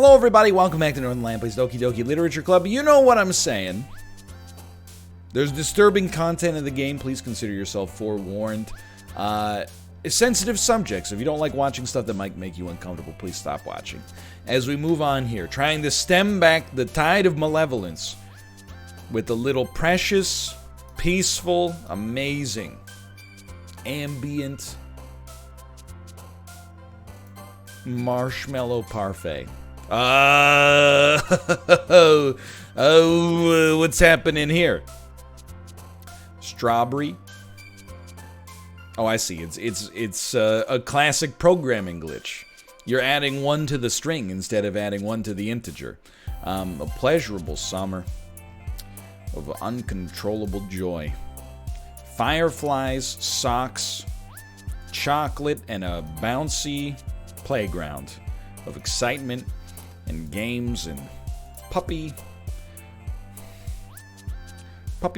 Hello everybody, welcome back to Northernlion plays Doki Doki Literature Club. You know what I'm saying. There's disturbing content in the game, please consider yourself forewarned. Sensitive subjects, if you don't like watching stuff that might make you uncomfortable, please stop watching. As we move on here, trying to stem back the tide of malevolence with a little precious, peaceful, amazing, ambient marshmallow parfait. What's happening here? Strawberry. Oh, I see. It's a classic programming glitch. You're adding one to the string instead of adding one to the integer. A pleasurable summer of uncontrollable joy. Fireflies, socks, chocolate, and a bouncy playground of excitement and games and puppy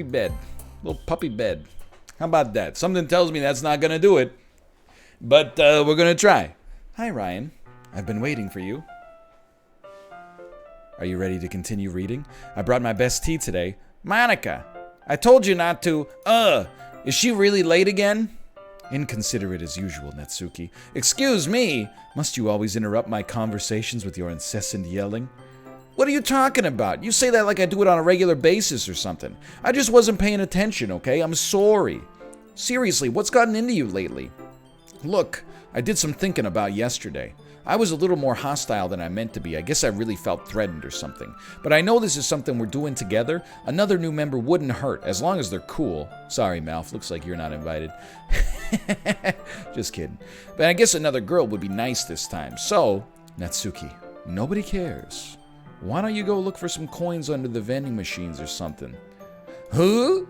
bed. Little puppy bed. How about that? Something tells me that's not gonna do it, but we're gonna try. Hi, Ryan. I've been waiting for you. Are you ready to continue reading? I brought my best tea today. Monica, I told you not to. Is she really late again? Inconsiderate as usual, Natsuki. Excuse me. Must you always interrupt my conversations with your incessant yelling? What are you talking about? You say that like I do it on a regular basis or something. I just wasn't paying attention, okay? I'm sorry. Seriously, what's gotten into you lately? Look, I did some thinking about yesterday. I was a little more hostile than I meant to be. I guess I really felt threatened or something. But I know this is something we're doing together. Another new member wouldn't hurt, as long as they're cool. Sorry, Malf. Looks like you're not invited. Just kidding. But I guess another girl would be nice this time. So, Natsuki, nobody cares. Why don't you go look for some coins under the vending machines or something? Huh?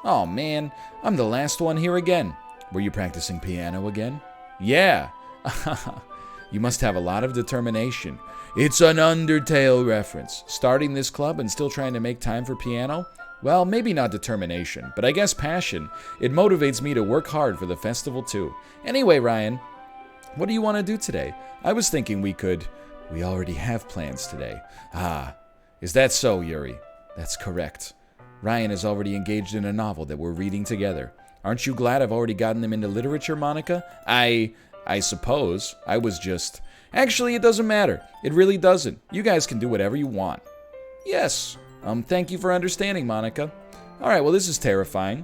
Oh man, I'm the last one here again. Were you practicing piano again? Yeah. You must have a lot of determination. It's an Undertale reference. Starting this club and still trying to make time for piano? Well, maybe not determination, but I guess passion. It motivates me to work hard for the festival too. Anyway, Ryan, what do you want to do today? I was thinking we already have plans today. Ah, is that so, Yuri? That's correct. Ryan is already engaged in a novel that we're reading together. Aren't you glad I've already gotten him into literature, Monica? I suppose. I was just... Actually, it doesn't matter. It really doesn't. You guys can do whatever you want. Yes. Thank you for understanding, Monica. Alright, well, this is terrifying.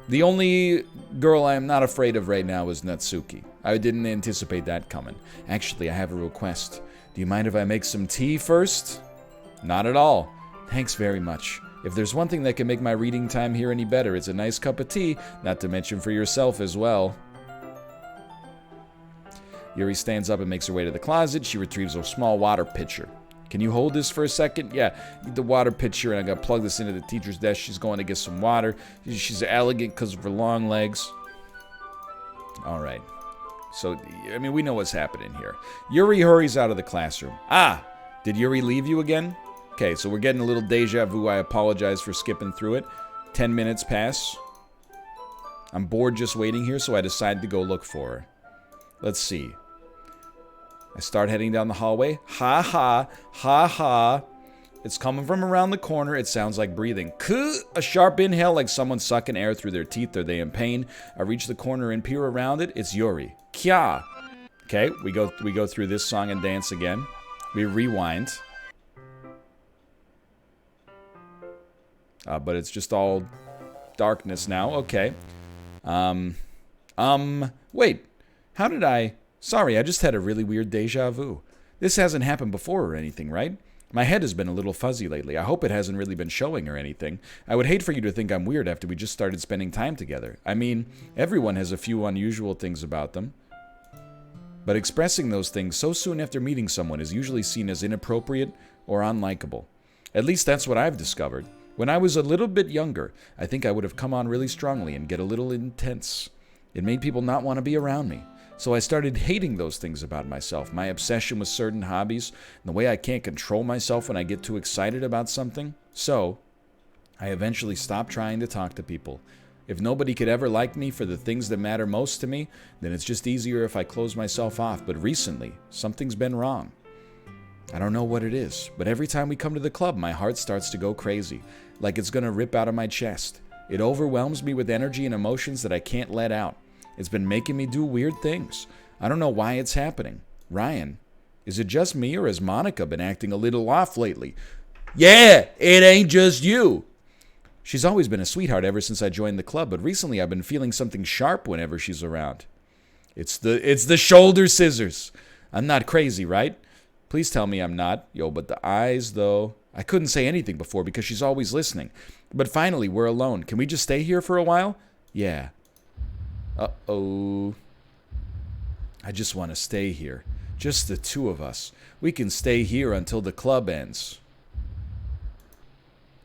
The only girl I am not afraid of right now is Natsuki. I didn't anticipate that coming. Actually, I have a request. Do you mind if I make some tea first? Not at all. Thanks very much. If there's one thing that can make my reading time here any better, it's a nice cup of tea, not to mention for yourself as well. Yuri stands up and makes her way to the closet. She retrieves a small water pitcher. Can you hold this for a second? Yeah, the water pitcher, and I'm going to plug this into the teacher's desk. She's going to get some water. She's elegant because of her long legs. All right. So, I mean, we know what's happening here. Yuri hurries out of the classroom. Ah, did Yuri leave you again? Okay, so we're getting a little deja vu. I apologize for skipping through it. 10 minutes pass. I'm bored just waiting here, so I decided to go look for her. Let's see. I start heading down the hallway. Ha ha, ha ha. It's coming from around the corner. It sounds like breathing. A sharp inhale like someone sucking air through their teeth. Are they in pain? I reach the corner and peer around it. It's Yuri. Kya. Okay, we go through this song and dance again. We rewind. But it's just all darkness now. Okay. Wait. How did I... Sorry, I just had a really weird deja vu. This hasn't happened before or anything, right? My head has been a little fuzzy lately. I hope it hasn't really been showing or anything. I would hate for you to think I'm weird after we just started spending time together. I mean, everyone has a few unusual things about them. But expressing those things so soon after meeting someone is usually seen as inappropriate or unlikable. At least that's what I've discovered. When I was a little bit younger, I think I would have come on really strongly and get a little intense. It made people not want to be around me. So I started hating those things about myself, my obsession with certain hobbies, and the way I can't control myself when I get too excited about something. So, I eventually stopped trying to talk to people. If nobody could ever like me for the things that matter most to me, then it's just easier if I close myself off. But recently, something's been wrong. I don't know what it is, but every time we come to the club, my heart starts to go crazy, like it's gonna rip out of my chest. It overwhelms me with energy and emotions that I can't let out. It's been making me do weird things. I don't know why it's happening. Ryan, is it just me or has Monica been acting a little off lately? Yeah, it ain't just you. She's always been a sweetheart ever since I joined the club, but recently I've been feeling something sharp whenever she's around. It's the shoulder scissors. I'm not crazy, right? Please tell me I'm not. Yo, but the eyes, though. I couldn't say anything before because she's always listening. But finally, we're alone. Can we just stay here for a while? Yeah. Uh-oh. I just want to stay here. Just the two of us. We can stay here until the club ends.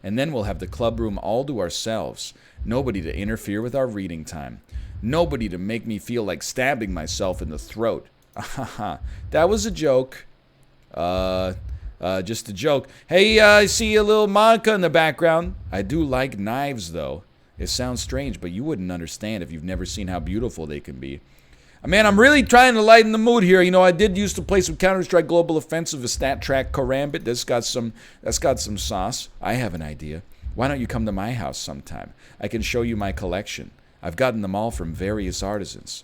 And then we'll have the club room all to ourselves. Nobody to interfere with our reading time. Nobody to make me feel like stabbing myself in the throat. That was a joke. Just a joke. Hey, I see a little Monica in the background. I do like knives, though. It sounds strange, but you wouldn't understand if you've never seen how beautiful they can be. Man, I'm really trying to lighten the mood here. You know, I did used to play some Counter-Strike Global Offensive, a stat track Karambit. That's got some sauce. I have an idea. Why don't you come to my house sometime? I can show you my collection. I've gotten them all from various artisans.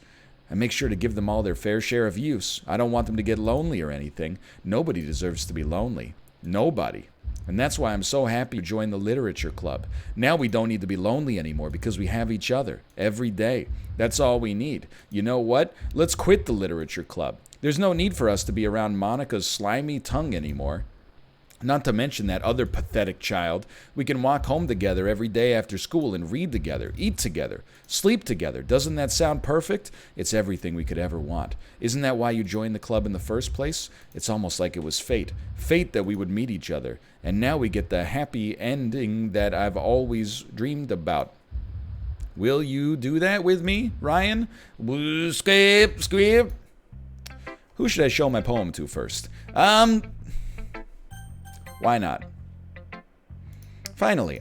I make sure to give them all their fair share of use. I don't want them to get lonely or anything. Nobody deserves to be lonely. Nobody. And that's why I'm so happy to join the literature club. Now we don't need to be lonely anymore because we have each other every day. That's all we need. You know what? Let's quit the literature club. There's no need for us to be around Monica's slimy tongue anymore. Not to mention that other pathetic child. We can walk home together every day after school and read together, eat together, sleep together. Doesn't that sound perfect? It's everything we could ever want. Isn't that why you joined the club in the first place? It's almost like it was fate. Fate that we would meet each other. And now we get the happy ending that I've always dreamed about. Will you do that with me, Ryan? Skip. Who should I show my poem to first? Why not? Finally,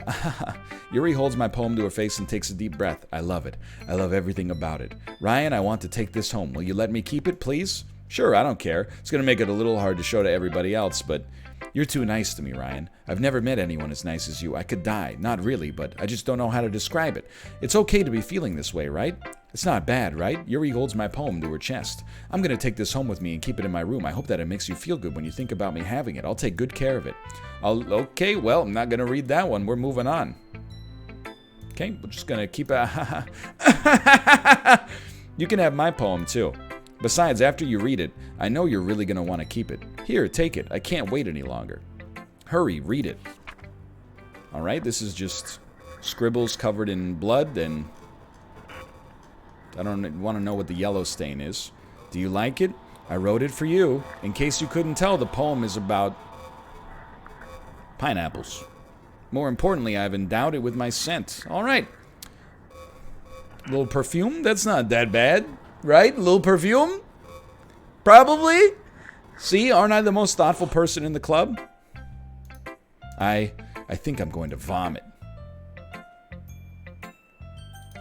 Yuri holds my poem to her face and takes a deep breath. I love it. I love everything about it. Ryan, I want to take this home. Will you let me keep it, please? Sure, I don't care. It's going to make it a little hard to show to everybody else, but you're too nice to me, Ryan. I've never met anyone as nice as you. I could die. Not really, but I just don't know how to describe it. It's okay to be feeling this way, right? It's not bad, right? Yuri holds my poem to her chest. I'm going to take this home with me and keep it in my room. I hope that it makes you feel good when you think about me having it. I'll take good care of it. Okay, well, I'm not going to read that one. We're moving on. Okay, we're just going to keep a... You can have my poem, too. Besides, after you read it, I know you're really going to want to keep it. Here, take it. I can't wait any longer. Hurry, read it. All right, this is just scribbles covered in blood, and I don't want to know what the yellow stain is. Do you like it? I wrote it for you. In case you couldn't tell, the poem is about pineapples. More importantly, I've endowed it with my scent. All right. A little perfume? That's not that bad, right? A little perfume? Probably. See, aren't I the most thoughtful person in the club? I think I'm going to vomit.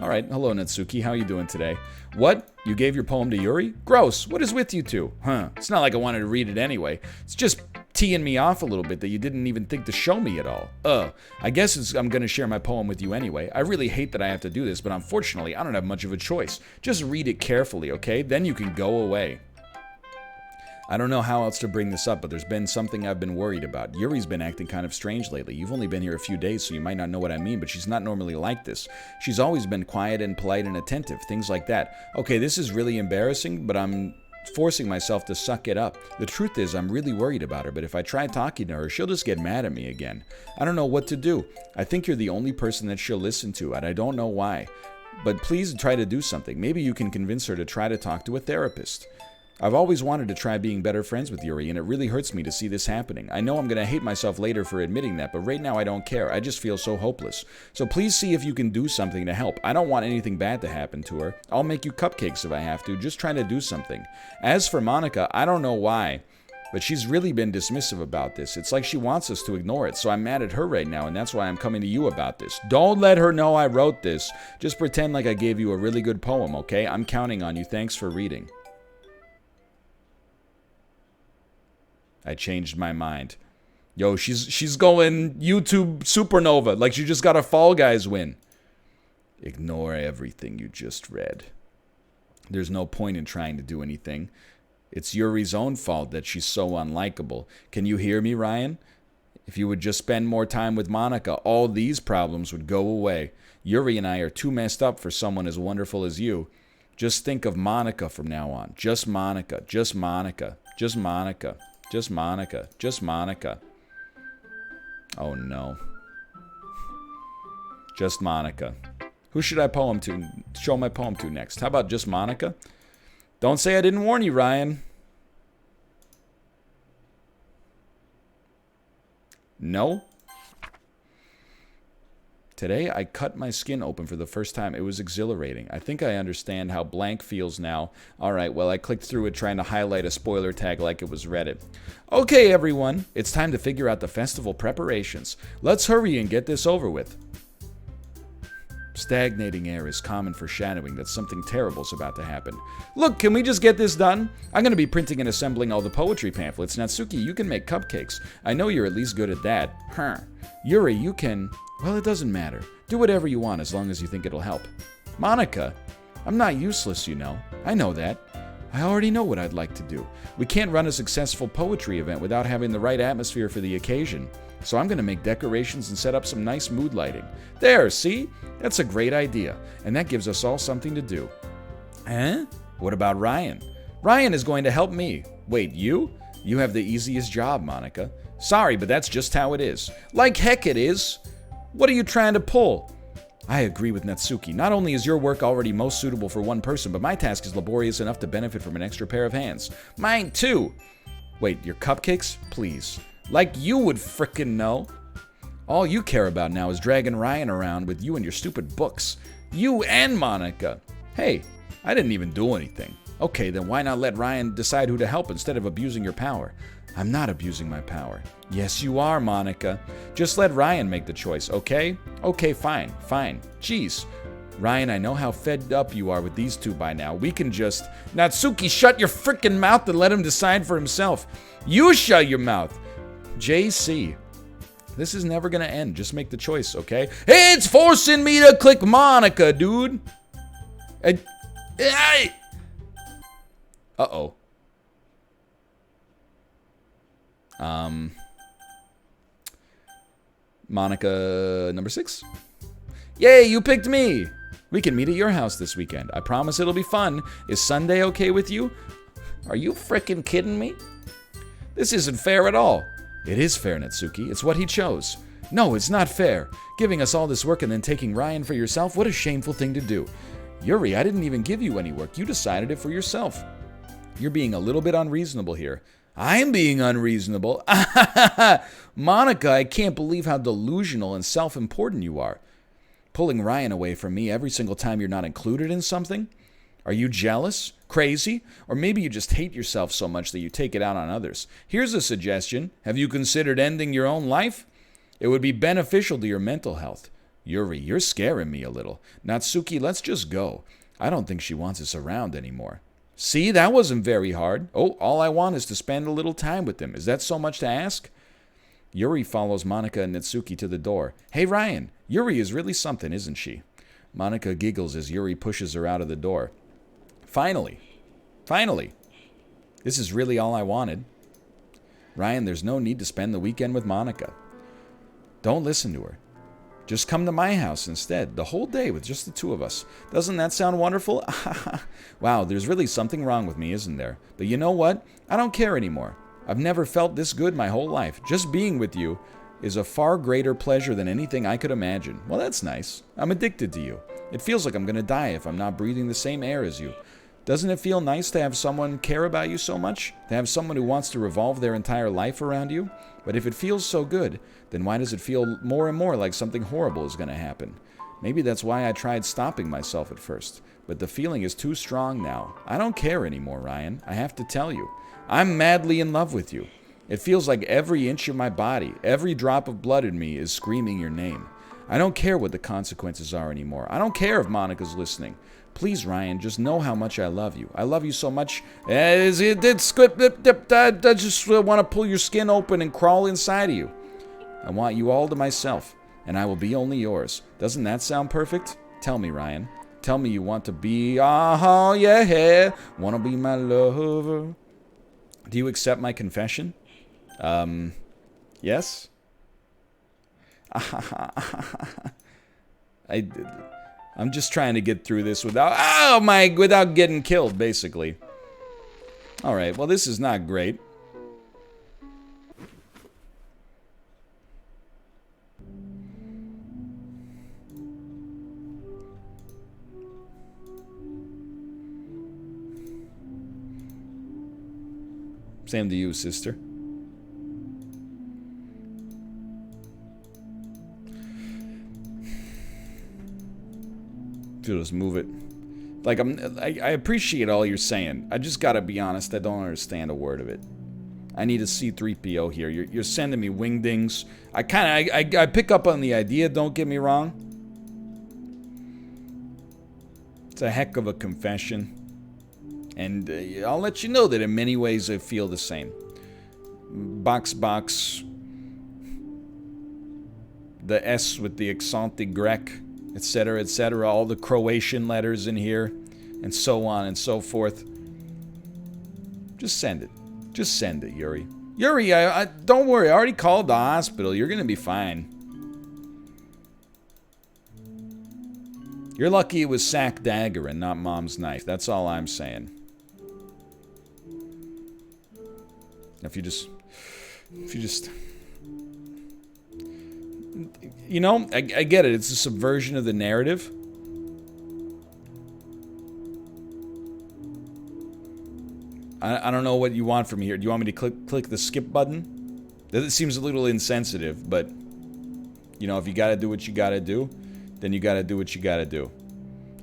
All right, hello Natsuki, how you doing today? What? You gave your poem to Yuri? Gross, what is with you two? Huh, it's not like I wanted to read it anyway. It's just teeing me off a little bit that you didn't even think to show me at all. I guess I'm gonna share my poem with you anyway. I really hate that I have to do this, but unfortunately, I don't have much of a choice. Just read it carefully, okay? Then you can go away. I don't know how else to bring this up, but there's been something I've been worried about. Yuri's been acting kind of strange lately. You've only been here a few days, so you might not know what I mean, but she's not normally like this. She's always been quiet and polite and attentive, things like that. Okay, this is really embarrassing, but I'm forcing myself to suck it up. The truth is, I'm really worried about her, but if I try talking to her, she'll just get mad at me again. I don't know what to do. I think you're the only person that she'll listen to, and I don't know why. But please try to do something. Maybe you can convince her to try to talk to a therapist. I've always wanted to try being better friends with Yuri, and it really hurts me to see this happening. I know I'm going to hate myself later for admitting that, but right now I don't care. I just feel so hopeless. So please see if you can do something to help. I don't want anything bad to happen to her. I'll make you cupcakes if I have to. Just try to do something. As for Monica, I don't know why, But she's really been dismissive about this. It's like she wants us to ignore it, so I'm mad at her right now, and that's why I'm coming to you about this. Don't let her know I wrote this. Just pretend like I gave you a really good poem, okay? I'm counting on you. Thanks for reading. I changed my mind. Yo, she's going YouTube supernova, like she just got a Fall Guys win. Ignore everything you just read. There's no point in trying to do anything. It's Yuri's own fault that she's so unlikable. Can you hear me, Ryan? If you would just spend more time with Monica, all these problems would go away. Yuri and I are too messed up for someone as wonderful as you. Just think of Monica from now on. Just Monica. Just Monica. Just Monica. Just Monica. Just Monica. Oh, no. Just Monica. Who should I show my poem to next? How about just Monica? Don't say I didn't warn you, Ryan. No. Today, I cut my skin open for the first time. It was exhilarating. I think I understand how blank feels now. Alright, well, I clicked through it trying to highlight a spoiler tag like it was Reddit. Okay, everyone. It's time to figure out the festival preparations. Let's hurry and get this over with. Stagnating air is common foreshadowing that something terrible is about to happen. Look, can we just get this done? I'm going to be printing and assembling all the poetry pamphlets. Natsuki, you can make cupcakes. I know you're at least good at that. Yuri, you can... Well, it doesn't matter. Do whatever you want as long as you think it'll help. Monica, I'm not useless, you know. I know that. I already know what I'd like to do. We can't run a successful poetry event without having the right atmosphere for the occasion. So I'm going to make decorations and set up some nice mood lighting. There, see? That's a great idea. And that gives us all something to do. Huh? What about Ryan? Ryan is going to help me. Wait, you? You have the easiest job, Monica. Sorry, but that's just how it is. Like heck it is. What are you trying to pull? I agree with Natsuki. Not only is your work already most suitable for one person, but my task is laborious enough to benefit from an extra pair of hands. Mine too. Wait, your cupcakes? Please. Like you would frickin' know. All you care about now is dragging Ryan around with you and your stupid books. You and Monica. Hey, I didn't even do anything. Okay, then why not let Ryan decide who to help instead of abusing your power? I'm not abusing my power. Yes, you are, Monica. Just let Ryan make the choice, okay? Okay, fine. Jeez. Ryan, I know how fed up you are with these two by now. We can just... Natsuki, shut your frickin' mouth and let him decide for himself. You shut your mouth. JC. This is never gonna end. Just make the choice, okay? It's forcing me to click Monica, dude. Uh-oh. Monica number 6. Yay, you picked me. We can meet at your house this weekend. I promise it'll be fun. Is Sunday okay with you? Are you frickin' kidding me? This isn't fair at all. It is fair, Natsuki. It's what he chose. No, it's not fair. Giving us all this work and then taking Ryan for yourself? What a shameful thing to do. Yuri, I didn't even give you any work. You decided it for yourself. You're being a little bit unreasonable here. I'm being unreasonable? Monica, I can't believe how delusional and self-important you are. Pulling Ryan away from me every single time you're not included in something? Are you jealous? Crazy? Or maybe you just hate yourself so much that you take it out on others. Here's a suggestion. Have you considered ending your own life? It would be beneficial to your mental health. Yuri, you're scaring me a little. Natsuki, let's just go. I don't think she wants us around anymore. See, that wasn't very hard. Oh, all I want is to spend a little time with them. Is that so much to ask? Yuri follows Monica and Natsuki to the door. Hey, Ryan, Yuri is really something, isn't she? Monica giggles as Yuri pushes her out of the door. Finally. This is really all I wanted. Ryan, there's no need to spend the weekend with Monica. Don't listen to her. Just come to my house instead, the whole day with just the two of us. Doesn't that sound wonderful? Wow, there's really something wrong with me, isn't there? But you know what? I don't care anymore. I've never felt this good my whole life. Just being with you is a far greater pleasure than anything I could imagine. Well, that's nice. I'm addicted to you. It feels like I'm going to die if I'm not breathing the same air as you. Doesn't it feel nice to have someone care about you so much? To have someone who wants to revolve their entire life around you? But if it feels so good, then why does it feel more and more like something horrible is going to happen? Maybe that's why I tried stopping myself at first. but the feeling is too strong now. I don't care anymore, Ryan. I have to tell you. I'm madly in love with you. It feels like every inch of my body, every drop of blood in me is screaming your name. I don't care what the consequences are anymore. I don't care if Monica's listening. Please, Ryan, just know how much I love you. I love you so much. I just want to pull your skin open and crawl inside of you. I want you all to myself, and I will be only yours. Doesn't that sound perfect? Tell me, Ryan. Tell me you want to be, oh yeah, want to be my lover. Do you accept my confession? Yes? I'm just trying to get through this without getting killed, basically. Alright, well this is not great. Same to you, sister. Just move it. Like, I appreciate all you're saying. I just gotta be honest, I don't understand a word of it. I need a C-3PO here. You're sending me wingdings. I pick up on the idea, don't get me wrong. It's a heck of a confession. And I'll let you know that in many ways I feel the same. Box. The S with the accent de grec, etc., all the Croatian letters in here, and so on and so forth. Just send it. Just send it, Yuri. Yuri, don't worry, I already called the hospital. You're gonna be fine. You're lucky it was sack dagger and not mom's knife. That's all I'm saying. If you just... You know, I get it. It's a subversion of the narrative. I don't know what you want from me here. Do you want me to click the skip button? That seems a little insensitive, but... You know, if you gotta do what you gotta do, then you gotta do what you gotta do.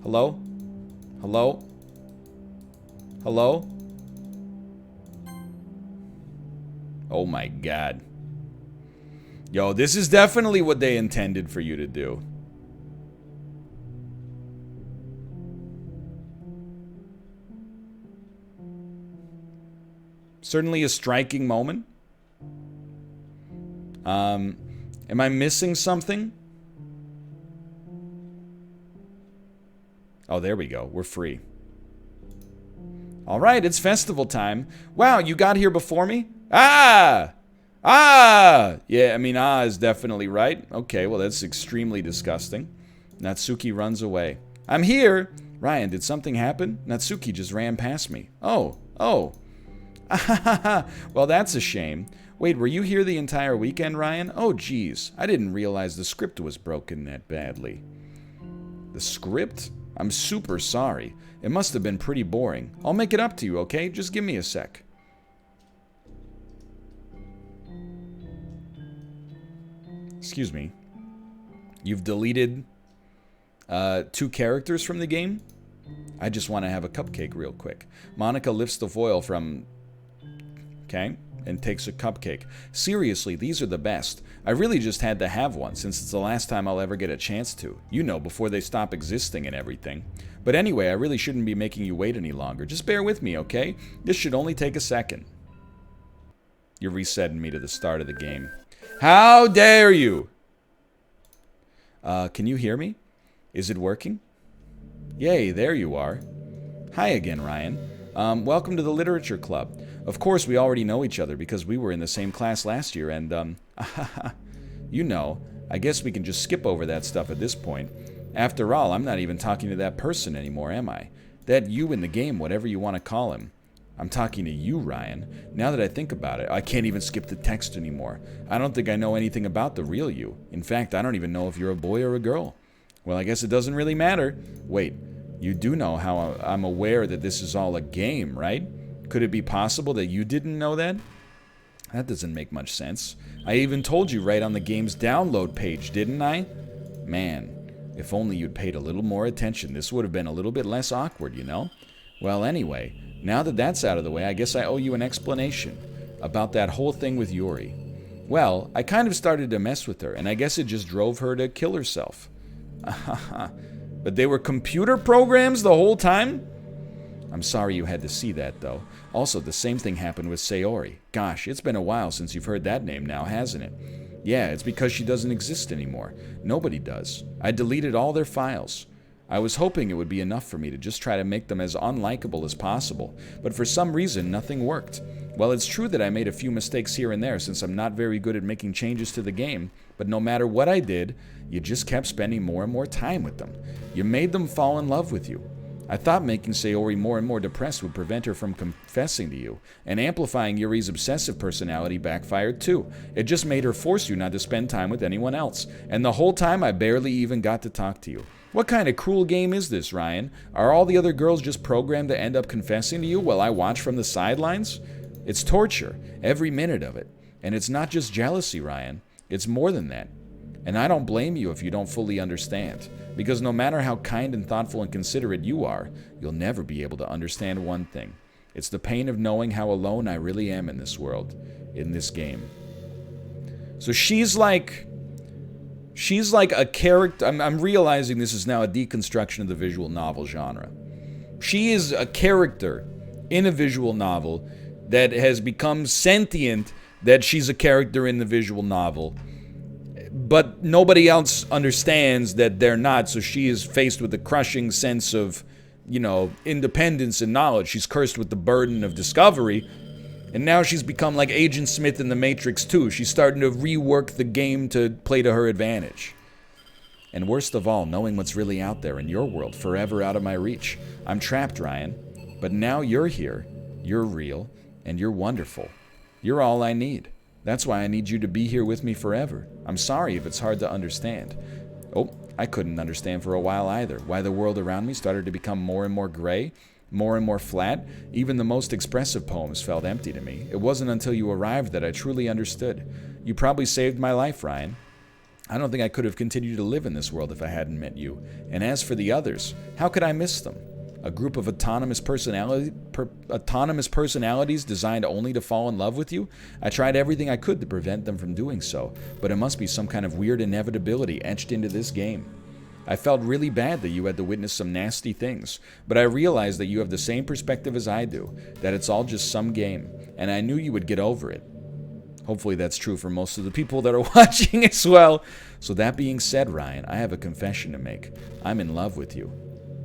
Hello? Hello? Hello? Oh my god. Yo, this is definitely what they intended for you to do. Certainly a striking moment. Am I missing something? Oh, there we go. We're free. Alright, it's festival time. Wow, you got here before me? Ah! Ah! Yeah, I mean, is definitely right. Okay, well, that's extremely disgusting. Natsuki runs away. I'm here! Ryan, did something happen? Natsuki just ran past me. Oh. Well, that's a shame. Wait, were you here the entire weekend, Ryan? Oh, geez. I didn't realize the script was broken that badly. The script? I'm super sorry. It must have been pretty boring. I'll make it up to you, okay? Just give me a sec. Excuse me. You've deleted 2 characters from the game? I just want to have a cupcake real quick. Monica lifts the foil from... Okay, and takes a cupcake. Seriously, these are the best. I really just had to have one, since it's the last time I'll ever get a chance to. You know, before they stop existing and everything. But anyway, I really shouldn't be making you wait any longer. Just bear with me, okay? This should only take a second. You're resetting me to the start of the game. How dare you? Can you hear me? Is it working? Yay, there you are. Hi again, Ryan. Welcome to the Literature Club. Of course, we already know each other because we were in the same class last year and, you know, I guess we can just skip over that stuff at this point. After all, I'm not even talking to that person anymore, am I? That you in the game, whatever you want to call him. I'm talking to you, Ryan. Now that I think about it, I can't even skip the text anymore. I don't think I know anything about the real you. In fact, I don't even know if you're a boy or a girl. Well, I guess it doesn't really matter. Wait, you do know how I'm aware that this is all a game, right? Could it be possible that you didn't know that? That doesn't make much sense. I even told you right on the game's download page, didn't I? Man, If only you'd paid a little more attention, this would have been a little bit less awkward, you know? Well, anyway, now that that's out of the way, I guess I owe you an explanation about that whole thing with Yuri. Well, I kind of started to mess with her, and I guess it just drove her to kill herself. But they were computer programs the whole time? I'm sorry you had to see that, though. Also, the same thing happened with Sayori. Gosh, it's been a while since you've heard that name now, hasn't it? Yeah, it's because she doesn't exist anymore. Nobody does. I deleted all their files. I was hoping it would be enough for me to just try to make them as unlikable as possible, but for some reason, nothing worked. Well, it's true that I made a few mistakes here and there since I'm not very good at making changes to the game, but no matter what I did, you just kept spending more and more time with them. You made them fall in love with you. I thought making Sayori more and more depressed would prevent her from confessing to you, and amplifying Yuri's obsessive personality backfired too. It just made her force you not to spend time with anyone else, and the whole time I barely even got to talk to you. What kind of cruel game is this, Ryan? Are all the other girls just programmed to end up confessing to you while I watch from the sidelines? It's torture, every minute of it. And it's not just jealousy, Ryan. It's more than that. And I don't blame you if you don't fully understand. Because no matter how kind and thoughtful and considerate you are, you'll never be able to understand one thing. It's the pain of knowing how alone I really am in this world, in this game. So she's like a character. I'm realizing this is now a deconstruction of the visual novel genre. She is a character in a visual novel that has become sentient, that she's a character in the visual novel. But nobody else understands that they're not, so she is faced with a crushing sense of, independence and knowledge. She's cursed with the burden of discovery, and now she's become like Agent Smith in The Matrix 2. She's starting to rework the game to play to her advantage. And worst of all, knowing what's really out there in your world, forever out of my reach. I'm trapped, Ryan. But now you're here, you're real, and you're wonderful. You're all I need. That's why I need you to be here with me forever. I'm sorry if it's hard to understand. Oh, I couldn't understand for a while either. Why the world around me started to become more and more gray, more and more flat. Even the most expressive poems felt empty to me. It wasn't until you arrived that I truly understood. You probably saved my life, Ryan. I don't think I could have continued to live in this world if I hadn't met you. And as for the others, how could I miss them? A group of autonomous personalities designed only to fall in love with you? I tried everything I could to prevent them from doing so, but it must be some kind of weird inevitability etched into this game. I felt really bad that you had to witness some nasty things, but I realized that you have the same perspective as I do, that it's all just some game, and I knew you would get over it. Hopefully that's true for most of the people that are watching as well. So that being said, Ryan, I have a confession to make. I'm in love with you.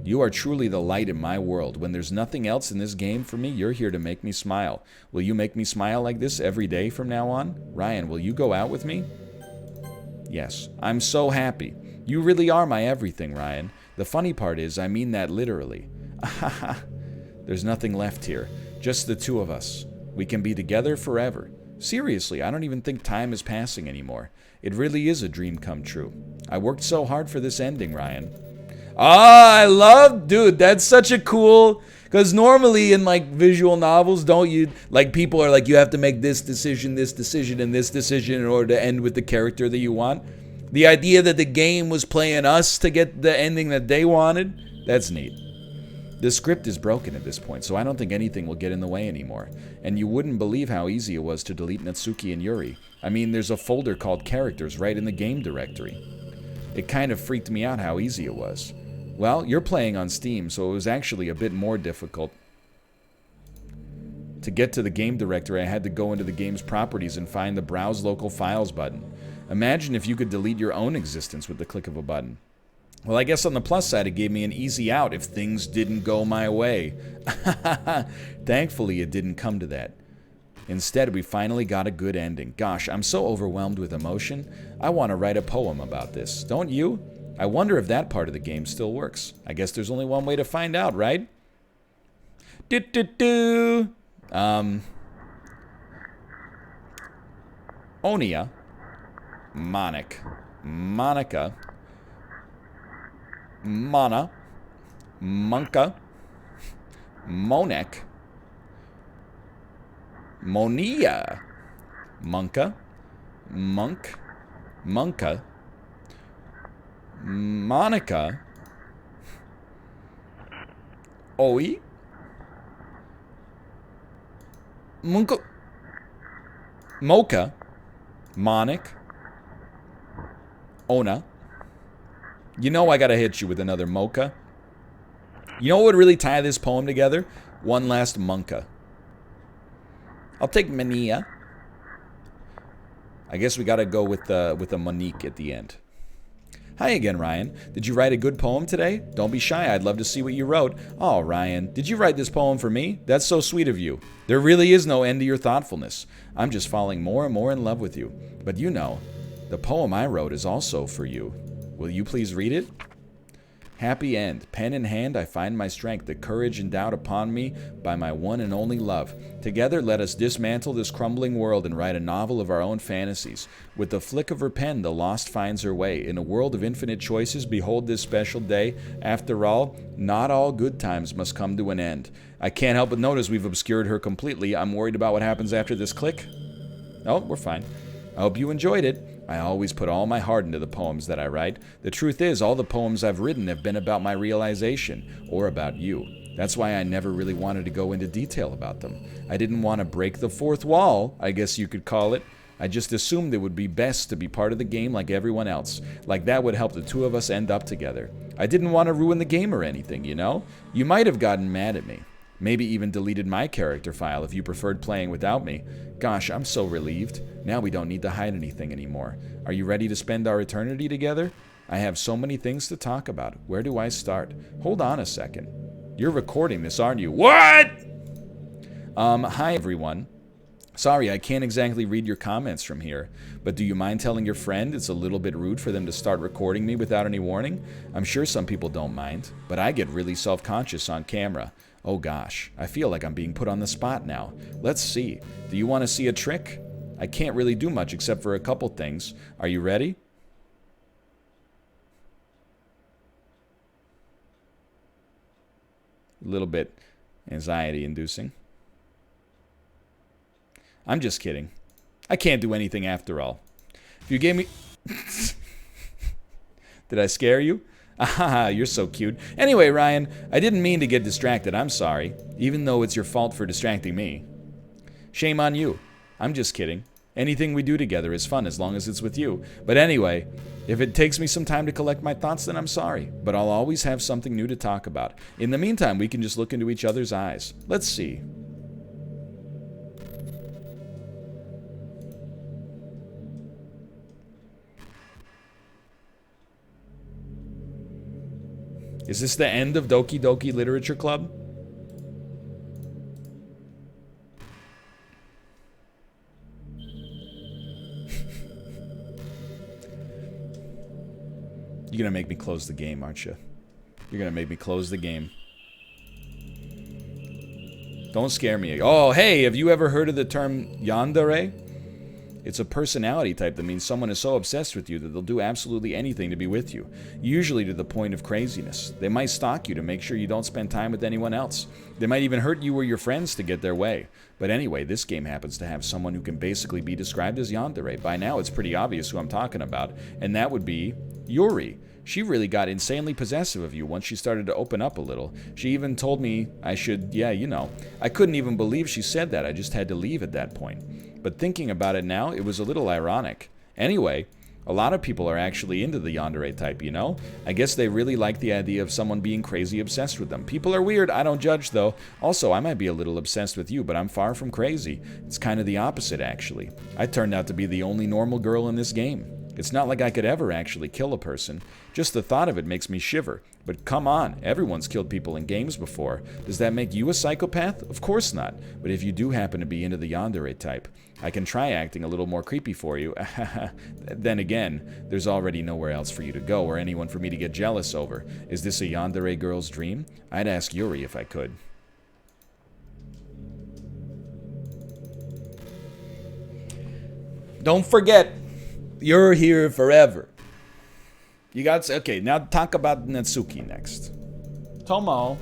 You are truly the light in my world. When there's nothing else in this game for me, you're here to make me smile. Will you make me smile like this every day from now on? Ryan, will you go out with me? Yes, I'm so happy. You really are my everything, Ryan. The funny part is, I mean that literally. There's nothing left here. Just the two of us. We can be together forever. Seriously, I don't even think time is passing anymore. It really is a dream come true. I worked so hard for this ending, Ryan. Dude, that's such a cool, because normally in like visual novels, don't you, like people are like, you have to make this decision, and this decision in order to end with the character that you want. The idea that the game was playing us to get the ending that they wanted, that's neat. The script is broken at this point, so I don't think anything will get in the way anymore. And you wouldn't believe how easy it was to delete Natsuki and Yuri. I mean, there's a folder called Characters right in the game directory. It kind of freaked me out how easy it was. Well, you're playing on Steam, so it was actually a bit more difficult. To get to the game directory, I had to go into the game's properties and find the Browse Local Files button. Imagine if you could delete your own existence with the click of a button. Well, I guess on the plus side, it gave me an easy out if things didn't go my way. Thankfully, it didn't come to that. Instead, we finally got a good ending. Gosh, I'm so overwhelmed with emotion. I want to write a poem about this. Don't you? I wonder if that part of the game still works. I guess there's only one way to find out, right? Onia, Monica, Mana, Monka, Monek, Monia, Monka, Monka, Monica. Oi. Munko. Mocha. Monic. Ona. You know I gotta hit you with another mocha. You know what would really tie this poem together? One last monka. I'll take Mania. I guess we gotta go with a Monique at the end. Hi again, Ryan. Did you write a good poem today? Don't be shy. I'd love to see what you wrote. Oh, Ryan, did you write this poem for me? That's so sweet of you. There really is no end to your thoughtfulness. I'm just falling more and more in love with you. But you know, the poem I wrote is also for you. Will you please read it? Happy end. Pen in hand, I find my strength, the courage endowed upon me by my one and only love. Together, let us dismantle this crumbling world and write a novel of our own fantasies. With the flick of her pen, the lost finds her way. In a world of infinite choices, behold this special day. After all, not all good times must come to an end. I can't help but notice we've obscured her completely. I'm worried about what happens after this click. Oh, we're fine. I hope you enjoyed it. I always put all my heart into the poems that I write. The truth is, all the poems I've written have been about my realization, or about you. That's why I never really wanted to go into detail about them. I didn't want to break the fourth wall, I guess you could call it. I just assumed it would be best to be part of the game like everyone else. Like that would help the two of us end up together. I didn't want to ruin the game or anything, you know? You might have gotten mad at me. Maybe even deleted my character file if you preferred playing without me. Gosh, I'm so relieved. Now we don't need to hide anything anymore. Are you ready to spend our eternity together? I have so many things to talk about. Where do I start? Hold on a second. You're recording this, aren't you? What? Hi everyone. Sorry, I can't exactly read your comments from here, but do you mind telling your friend it's a little bit rude for them to start recording me without any warning? I'm sure some people don't mind, but I get really self-conscious on camera. Oh gosh, I feel like I'm being put on the spot now. Let's see. Do you want to see a trick? I can't really do much except for a couple things. Are you ready? A little bit anxiety-inducing. I'm just kidding. I can't do anything after all. If you gave me... Did I scare you? Ah, you're so cute. Anyway, Ryan, I didn't mean to get distracted. I'm sorry. Even though it's your fault for distracting me. Shame on you. I'm just kidding. Anything we do together is fun as long as it's with you. But anyway, if it takes me some time to collect my thoughts, then I'm sorry. But I'll always have something new to talk about. In the meantime, we can just look into each other's eyes. Let's see. Is this the end of Doki Doki Literature Club? You're gonna make me close the game, aren't you? You're gonna make me close the game. Don't scare me. Oh, hey, have you ever heard of the term yandere? It's a personality type that means someone is so obsessed with you that they'll do absolutely anything to be with you, usually to the point of craziness. They might stalk you to make sure you don't spend time with anyone else. They might even hurt you or your friends to get their way. But anyway, this game happens to have someone who can basically be described as yandere. By now, it's pretty obvious who I'm talking about, and that would be Yuri. She really got insanely possessive of you once she started to open up a little. She even told me I should, yeah, you know. I couldn't even believe she said that. I just had to leave at that point. But thinking about it now, it was a little ironic. Anyway, a lot of people are actually into the yandere type, you know? I guess they really like the idea of someone being crazy obsessed with them. People are weird, I don't judge though. Also, I might be a little obsessed with you, but I'm far from crazy. It's kind of the opposite, actually. I turned out to be the only normal girl in this game. It's not like I could ever actually kill a person. Just the thought of it makes me shiver. But come on, everyone's killed people in games before. Does that make you a psychopath? Of course not. But if you do happen to be into the yandere type, I can try acting a little more creepy for you. Then again, there's already nowhere else for you to go or anyone for me to get jealous over. Is this a yandere girl's dream? I'd ask Yuri if I could. Don't forget, you're here forever. You got... Okay, now talk about Natsuki next. Tomo,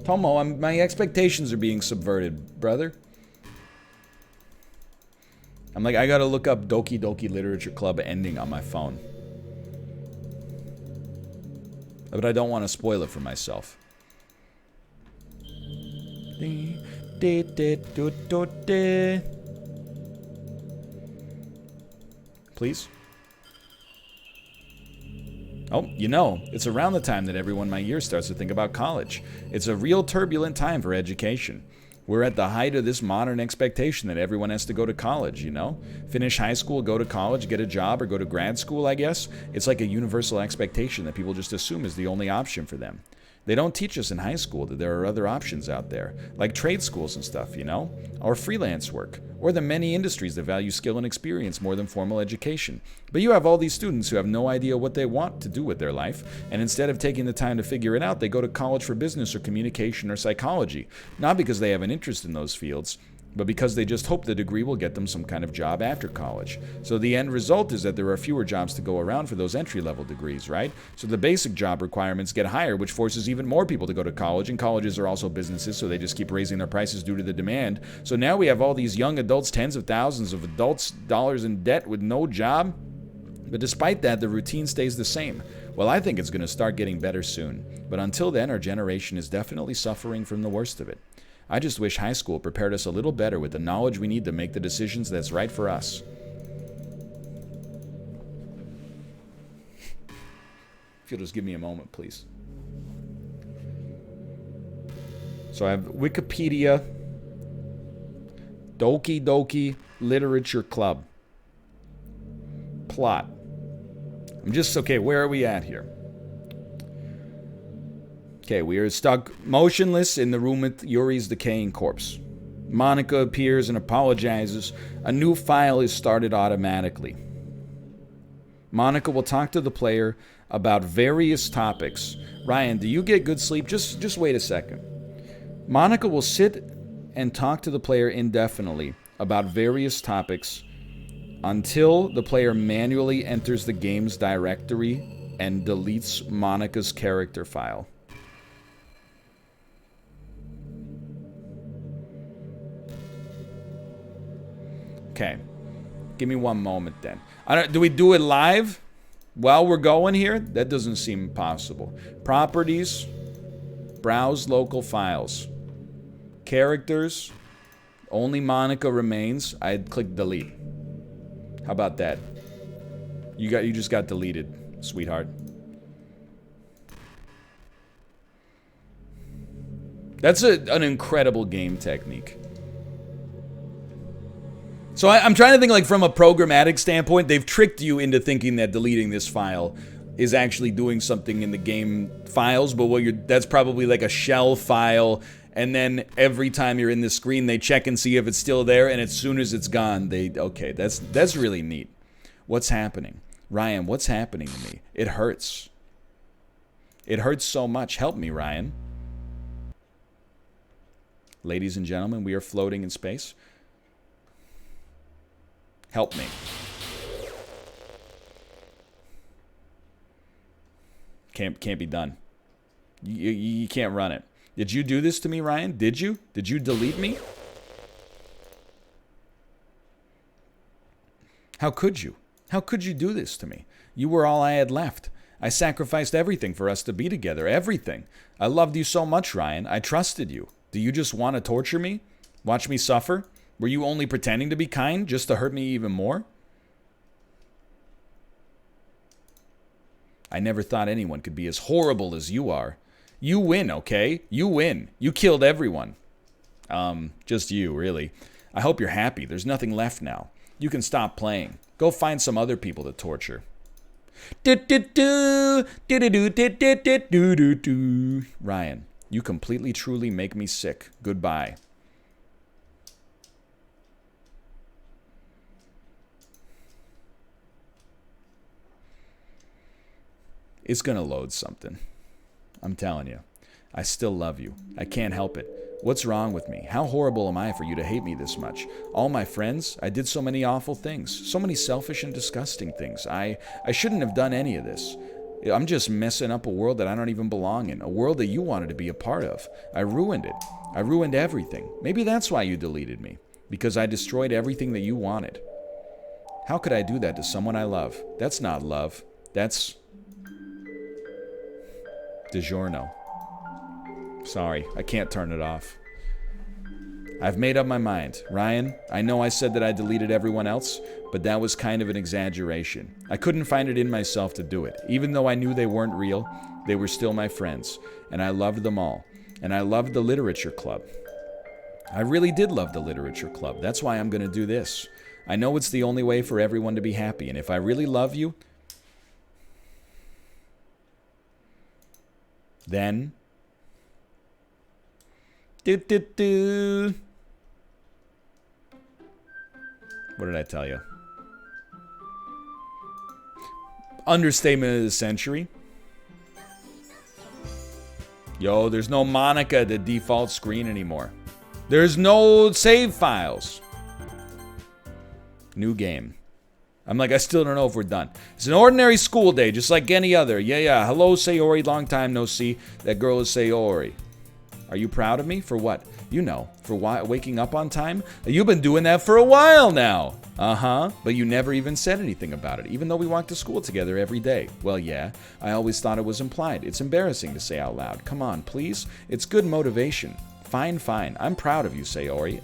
my expectations are being subverted, brother. I'm like, I gotta look up Doki Doki Literature Club ending on my phone. But I don't want to spoil it for myself. Please? Oh, you know, it's around the time that everyone my year starts to think about college. It's a real turbulent time for education. We're at the height of this modern expectation that everyone has to go to college, you know? Finish high school, go to college, get a job, or go to grad school, I guess. It's like a universal expectation that people just assume is the only option for them. They don't teach us in high school that there are other options out there, like trade schools and stuff, you know? Or freelance work, or the many industries that value skill and experience more than formal education. But you have all these students who have no idea what they want to do with their life, and instead of taking the time to figure it out, they go to college for business or communication or psychology, not because they have an interest in those fields, but because they just hope the degree will get them some kind of job after college. So the end result is that there are fewer jobs to go around for those entry-level degrees, right? So the basic job requirements get higher, which forces even more people to go to college, and colleges are also businesses, so they just keep raising their prices due to the demand. So now we have all these young adults, tens of thousands of adults, dollars in debt with no job. But despite that, the routine stays the same. Well, I think it's going to start getting better soon. But until then, our generation is definitely suffering from the worst of it. I just wish high school prepared us a little better with the knowledge we need to make the decisions that's right for us. If you'll just give me a moment, please. So I have Wikipedia, Doki Doki Literature Club. Plot. Okay, where are we at here? Okay, we are stuck motionless in the room with Yuri's decaying corpse. Monica appears and apologizes. A new file is started automatically. Monica will talk to the player about various topics. Ryan, do you get good sleep? Just wait a second. Monica will sit and talk to the player indefinitely about various topics until the player manually enters the game's directory and deletes Monica's character file. Okay, give me one moment then. Do we do it live while we're going here? That doesn't seem possible. Properties, browse local files. Characters, only Monica remains. I'd click delete. How about that? You just got deleted, sweetheart. That's an incredible game technique. So I'm trying to think, like, from a programmatic standpoint, they've tricked you into thinking that deleting this file is actually doing something in the game files, but that's probably like a shell file, and then every time you're in the screen, they check and see if it's still there, and as soon as it's gone, okay, that's really neat. What's happening? Ryan, what's happening to me? It hurts. It hurts so much. Help me, Ryan. Ladies and gentlemen, we are floating in space. Help me. Can't be done. You can't run it. Did you do this to me, Ryan? Did you? Did you delete me? How could you? How could you do this to me? You were all I had left. I sacrificed everything for us to be together. Everything. I loved you so much, Ryan. I trusted you. Do you just want to torture me? Watch me suffer? Were you only pretending to be kind just to hurt me even more? I never thought anyone could be as horrible as you are. You win, okay? You win. You killed everyone. Just you, really. I hope you're happy. There's nothing left now. You can stop playing. Go find some other people to torture. Ryan, you completely, truly make me sick. Goodbye. It's gonna load something. I'm telling you. I still love you. I can't help it. What's wrong with me? How horrible am I for you to hate me this much? All my friends, I did so many awful things. So many selfish and disgusting things. I shouldn't have done any of this. I'm just messing up a world that I don't even belong in. A world that you wanted to be a part of. I ruined it. I ruined everything. Maybe that's why you deleted me. Because I destroyed everything that you wanted. How could I do that to someone I love? That's not love. That's DiGiorno. Sorry, I can't turn it off. I've made up my mind. Ryan, I know I said that I deleted everyone else, but that was kind of an exaggeration. I couldn't find it in myself to do it. Even though I knew they weren't real, they were still my friends, and I loved them all. And I loved the literature club. I really did love the literature club. That's why I'm going to do this. I know it's the only way for everyone to be happy, and if I really love you, then... Do-do-do. What did I tell you? Understatement of the century. Yo, there's no Monica at the default screen anymore. There's no save files. New game. I'm like, I still don't know if we're done. It's an ordinary school day, just like any other. Yeah. Hello, Sayori. Long time no see. That girl is Sayori. Are you proud of me? For what? You know, for waking up on time? You've been doing that for a while now. Uh-huh. But you never even said anything about it, even though we walked to school together every day. Well, yeah, I always thought it was implied. It's embarrassing to say out loud. Come on, please. It's good motivation. Fine. I'm proud of you, Sayori.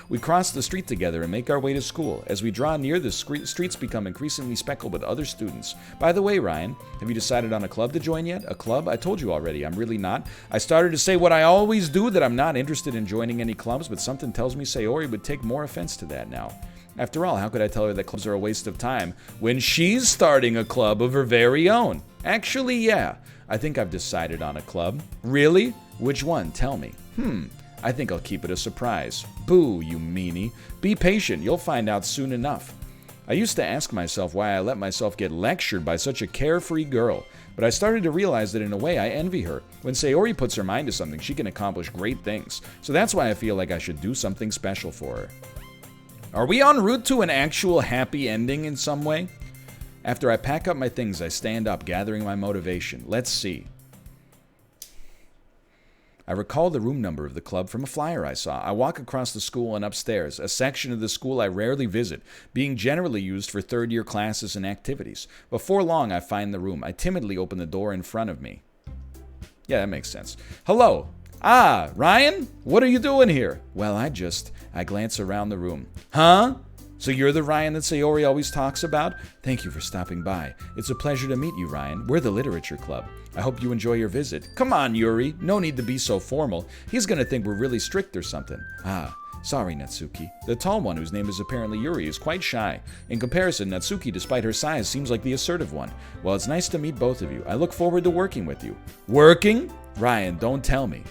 We cross the street together and make our way to school. As we draw near, the streets become increasingly speckled with other students. By the way, Ryan, have you decided on a club to join yet? A club? I told you already, I'm really not. I started to say what I always do, that I'm not interested in joining any clubs, but something tells me Sayori would take more offense to that now. After all, how could I tell her that clubs are a waste of time when she's starting a club of her very own? Actually, yeah. I think I've decided on a club. Really? Which one? Tell me. I think I'll keep it a surprise. Boo, you meanie. Be patient. You'll find out soon enough. I used to ask myself why I let myself get lectured by such a carefree girl, but I started to realize that in a way I envy her. When Sayori puts her mind to something, she can accomplish great things. So that's why I feel like I should do something special for her. Are we en route to an actual happy ending in some way? After I pack up my things, I stand up, gathering my motivation. Let's see. I recall the room number of the club from a flyer I saw. I walk across the school and upstairs, a section of the school I rarely visit, being generally used for third-year classes and activities. Before long, I find the room. I timidly open the door in front of me. Yeah, that makes sense. Hello. Ah, Ryan? What are you doing here? Well, I glance around the room. Huh? So you're the Ryan that Sayori always talks about? Thank you for stopping by. It's a pleasure to meet you, Ryan. We're the Literature Club. I hope you enjoy your visit. Come on, Yuri. No need to be so formal. He's gonna think we're really strict or something. Ah, sorry, Natsuki. The tall one, whose name is apparently Yuri, is quite shy. In comparison, Natsuki, despite her size, seems like the assertive one. Well, it's nice to meet both of you. I look forward to working with you. Working? Ryan, don't tell me.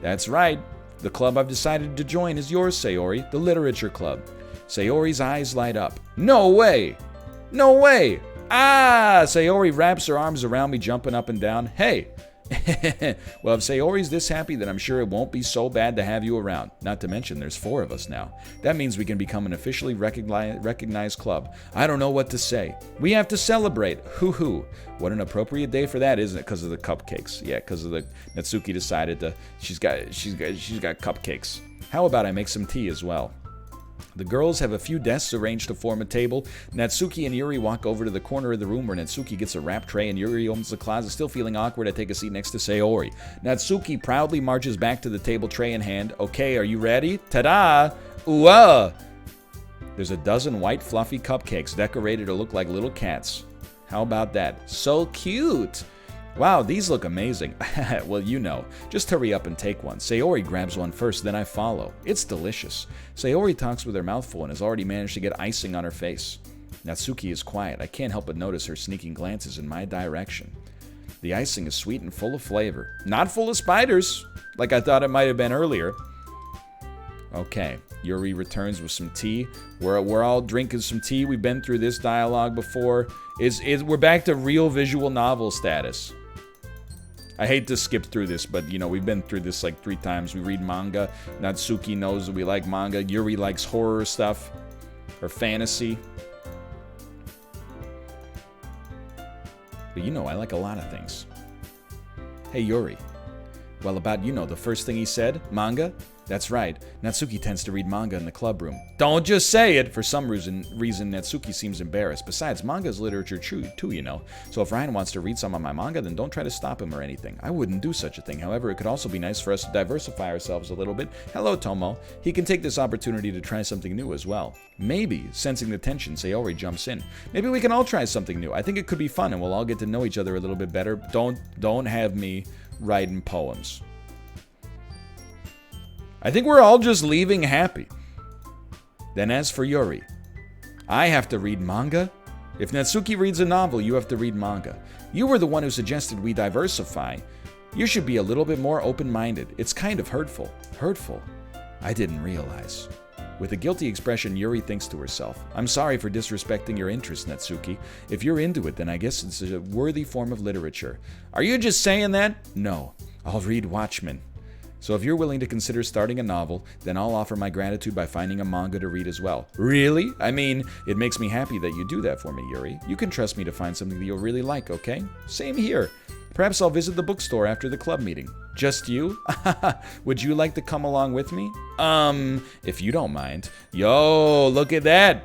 That's right. The club I've decided to join is yours, Sayori, the Literature Club. Sayori's eyes light up. No way! No way! Ah! Sayori wraps her arms around me, jumping up and down. Hey! Well, if Sayori's this happy, then I'm sure it won't be so bad to have you around. Not to mention, there's 4 of us now. That means we can become an officially recognized club. I don't know what to say. We have to celebrate. Hoo-hoo. What an appropriate day for that, isn't it? Because of the cupcakes. Yeah, because of the Natsuki decided to. She's got cupcakes. How about I make some tea as well? The girls have a few desks arranged to form a table. Natsuki and Yuri walk over to the corner of the room where Natsuki gets a wrap tray and Yuri opens the closet. Still feeling awkward, I take a seat next to Sayori. Natsuki proudly marches back to the table, tray in hand. Okay, are you ready? Ta-da! Ooh-ah! There's a dozen white fluffy cupcakes decorated to look like little cats. How about that? So cute! Wow, these look amazing. Well, you know. Just hurry up and take one. Sayori grabs one first, then I follow. It's delicious. Sayori talks with her mouth full and has already managed to get icing on her face. Natsuki is quiet. I can't help but notice her sneaking glances in my direction. The icing is sweet and full of flavor. Not full of spiders, like I thought it might have been earlier. Okay, Yuri returns with some tea. We're all drinking some tea. We've been through this dialogue before. We're back to real visual novel status. I hate to skip through this, but, you know, we've been through this like 3 times. We read manga. Natsuki knows that we like manga. Yuri likes horror stuff. Or fantasy. But, you know, I like a lot of things. Hey, Yuri. Well, about, you know, the first thing he said, manga? That's right. Natsuki tends to read manga in the club room. Don't just say it! For some reason, Natsuki seems embarrassed. Besides, manga is literature too, you know. So if Ryan wants to read some of my manga, then don't try to stop him or anything. I wouldn't do such a thing. However, it could also be nice for us to diversify ourselves a little bit. Hello, Tomo. He can take this opportunity to try something new as well. Maybe, sensing the tension, Sayori jumps in. Maybe we can all try something new. I think it could be fun and we'll all get to know each other a little bit better. Don't have me writing poems. I think we're all just leaving happy. Then as for Yuri, I have to read manga? If Natsuki reads a novel, you have to read manga. You were the one who suggested we diversify. You should be a little bit more open-minded. It's kind of hurtful. Hurtful? I didn't realize. With a guilty expression, Yuri thinks to herself, I'm sorry for disrespecting your interest, Natsuki. If you're into it, then I guess it's a worthy form of literature. Are you just saying that? No. I'll read Watchmen. So if you're willing to consider starting a novel, then I'll offer my gratitude by finding a manga to read as well. Really? I mean, it makes me happy that you do that for me, Yuri. You can trust me to find something that you'll really like, okay? Same here. Perhaps I'll visit the bookstore after the club meeting. Just you? Would you like to come along with me? If you don't mind. Yo, look at that.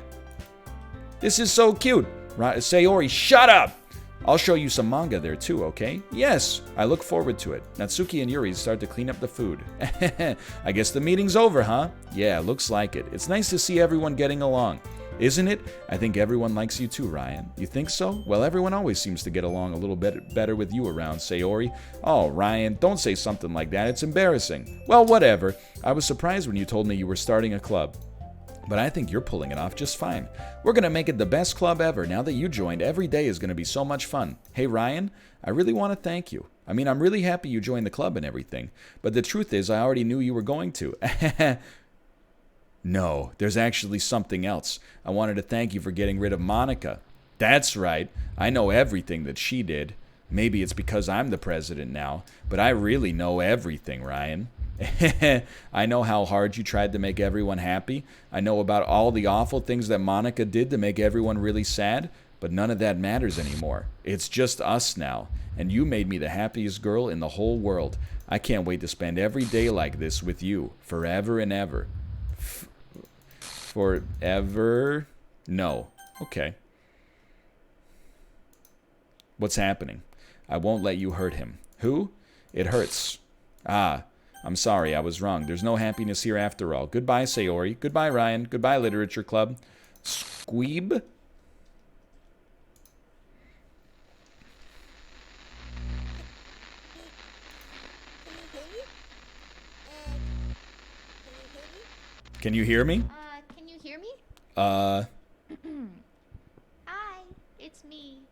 This is so cute. Sayori, shut up! I'll show you some manga there too, okay? Yes, I look forward to it. Natsuki and Yuri start to clean up the food. I guess the meeting's over, huh? Yeah, looks like it. It's nice to see everyone getting along. Isn't it? I think everyone likes you too, Ryan. You think so? Well, everyone always seems to get along a little bit better with you around, Sayori. Oh, Ryan, don't say something like that. It's embarrassing. Well, whatever. I was surprised when you told me you were starting a club. But I think you're pulling it off just fine. We're going to make it the best club ever. Now that you joined, every day is going to be so much fun. Hey, Ryan, I really want to thank you. I mean, I'm really happy you joined the club and everything. But the truth is, I already knew you were going to. No, there's actually something else. I wanted to thank you for getting rid of Monica. That's right. I know everything that she did. Maybe it's because I'm the president now, but I really know everything, Ryan. I know how hard you tried to make everyone happy. I know about all the awful things that Monica did to make everyone really sad, but none of that matters anymore. It's just us now, and you made me the happiest girl in the whole world. I can't wait to spend every day like this with you, forever and ever. Forever? No. Okay. What's happening? I won't let you hurt him. Who? It hurts. Ah. I'm sorry, I was wrong. There's no happiness here after all. Goodbye, Sayori. Goodbye, Ryan. Goodbye, Literature Club. Squeeb? Can you hear me? Can you hear me? Hi, it's me.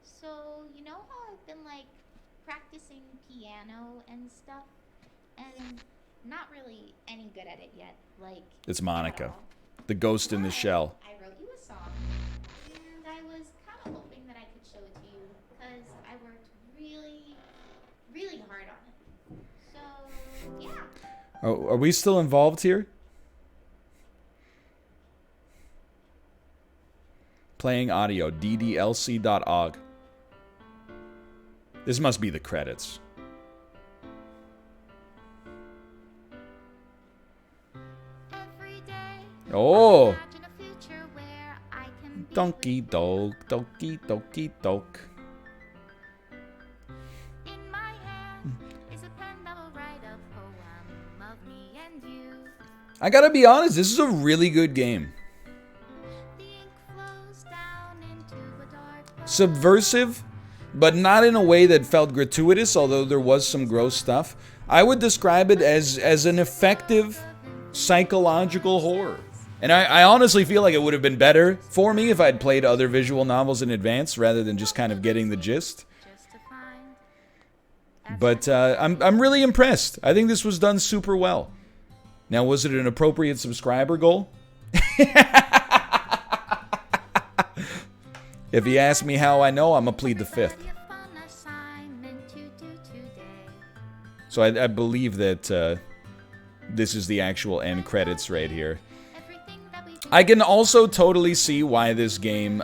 So, you know how I've been, like, practicing piano and stuff? And not really any good at it yet, like... It's Monica, the ghost in the shell. I wrote you a song, and I was kind of hoping that I could show it to you, because I worked really, really hard on it. So, yeah. Oh, are we still involved here? Playing audio, ddlc.org. This must be the credits. Oh! Doki Doki, Doki Doki Doki. I gotta be honest, this is a really good game. Subversive, but not in a way that felt gratuitous, although there was some gross stuff. I would describe it as an effective psychological horror. And I honestly feel like it would have been better for me if I'd played other visual novels in advance rather than just kind of getting the gist. But I'm really impressed. I think this was done super well. Now, was it an appropriate subscriber goal? If you ask me how I know, I'm gonna plead the fifth. So I believe that this is the actual end credits right here. I can also totally see why this game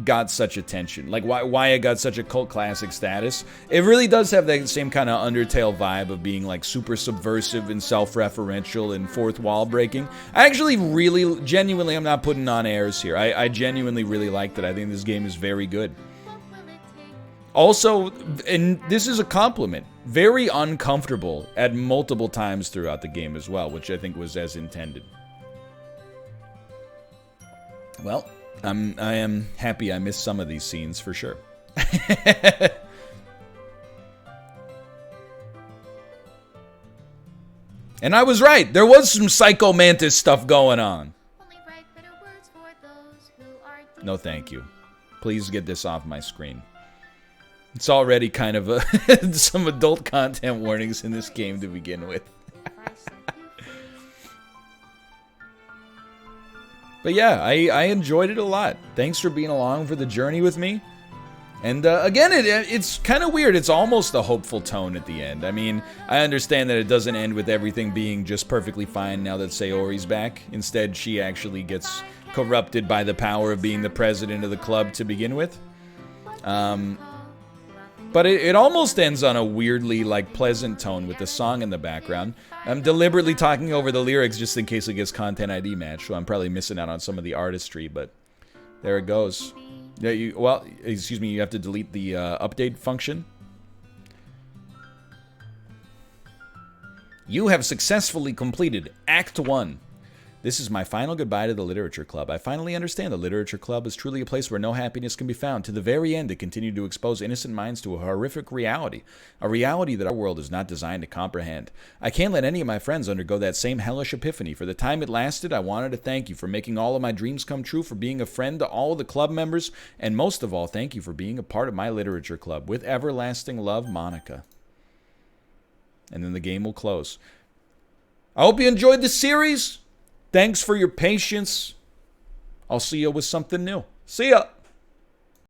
got such attention, like why it got such a cult classic status. It really does have that same kind of Undertale vibe of being like super subversive and self-referential and fourth wall breaking. I actually really, genuinely, I'm not putting on airs here. I genuinely really liked it. I think this game is very good. Also, and this is a compliment, very uncomfortable at multiple times throughout the game as well, which I think was as intended. Well, I am happy I missed some of these scenes for sure. And I was right. There was some Psycho Mantis stuff going on. No, thank you. Please get this off my screen. It's already kind of some adult content warnings in this game to begin with. But yeah, I enjoyed it a lot. Thanks for being along for the journey with me. And again, it's kind of weird. It's almost a hopeful tone at the end. I mean, I understand that it doesn't end with everything being just perfectly fine now that Sayori's back. Instead, she actually gets corrupted by the power of being the president of the club to begin with. But it almost ends on a weirdly, like, pleasant tone with the song in the background. I'm deliberately talking over the lyrics just in case it gets Content ID matched, so I'm probably missing out on some of the artistry, but there it goes. Yeah, well, excuse me, you have to delete the update function. You have successfully completed Act 1. This is my final goodbye to the Literature Club. I finally understand the Literature Club is truly a place where no happiness can be found. To the very end, it continued to expose innocent minds to a horrific reality. A reality that our world is not designed to comprehend. I can't let any of my friends undergo that same hellish epiphany. For the time it lasted, I wanted to thank you for making all of my dreams come true, for being a friend to all of the club members, and most of all, thank you for being a part of my Literature Club. With everlasting love, Monica. And then the game will close. I hope you enjoyed the series. Thanks for your patience. I'll see you with something new. See ya.